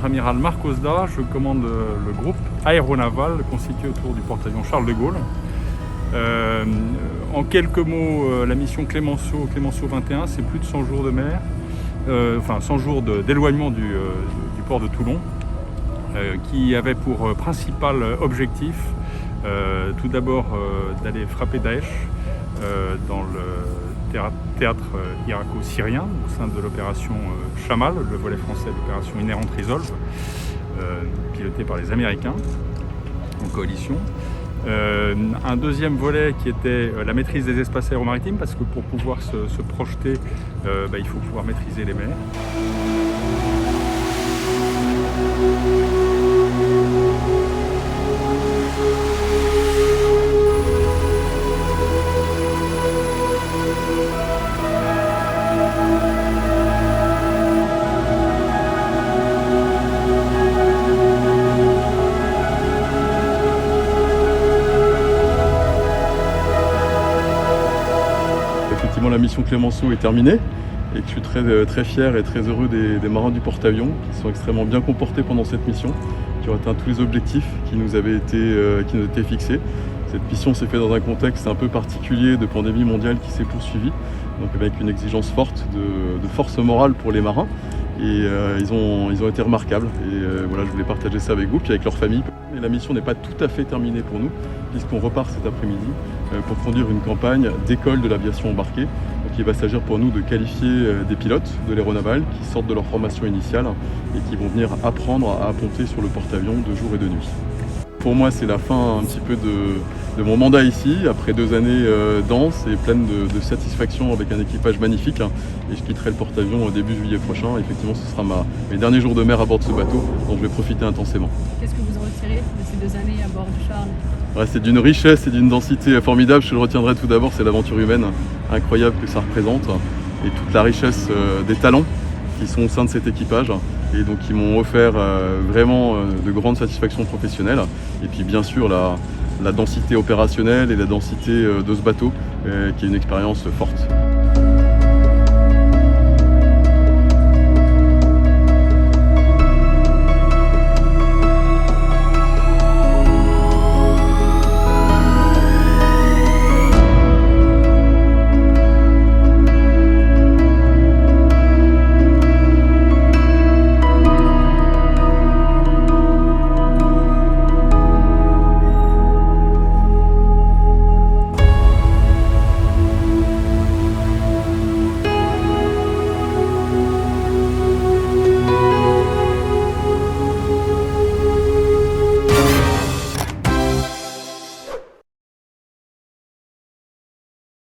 contre-amiral Marc Ozda, je commande le groupe aéronaval constitué autour du porte-avions Charles de Gaulle. En quelques mots, la mission Clemenceau 21, c'est plus de 100 jours de mer, 100 jours d'éloignement du port de Toulon, qui avait pour principal objectif tout d'abord d'aller frapper Daesh dans le théâtre irako-syrien au sein de l'opération Chamal, le volet français de l'opération Inherent Resolve, pilotée par les Américains en coalition. Un deuxième volet qui était la maîtrise des espaces aéromaritimes, parce que pour pouvoir se projeter, il faut pouvoir maîtriser les mers. Effectivement, la mission Clemenceau est terminée et que je suis très fier et très heureux des marins du porte-avions qui sont extrêmement bien comportés pendant cette mission, qui ont atteint tous les objectifs qui nous avaient été fixés. Cette mission s'est faite dans un contexte un peu particulier de pandémie mondiale qui s'est poursuivie, donc avec une exigence forte de force morale pour les marins. Et ils ont été remarquables. Et voilà, je voulais partager ça avec vous, puis avec leur famille. Et la mission n'est pas tout à fait terminée pour nous, puisqu'on repart cet après-midi pour conduire une campagne d'école de l'aviation embarquée. Donc il va s'agir pour nous de qualifier des pilotes de l'aéronaval qui sortent de leur formation initiale et qui vont venir apprendre à ponter sur le porte-avions de jour et de nuit. Pour moi, c'est la fin un petit peu de mon mandat ici, après 2 années denses et pleines de satisfaction avec un équipage magnifique. Et je quitterai le porte-avions début juillet prochain. Effectivement, ce sera mes derniers jours de mer à bord de ce bateau, dont je vais profiter intensément. Qu'est-ce que vous en retirez de ces 2 années à bord du Charles? C'est d'une richesse et d'une densité formidable. Ce que je retiendrai tout d'abord, c'est l'aventure humaine incroyable que ça représente et toute la richesse des talents qui sont au sein de cet équipage et donc qui m'ont offert vraiment de grandes satisfactions professionnelles. Et puis bien sûr la densité opérationnelle et la densité de ce bateau qui est une expérience forte.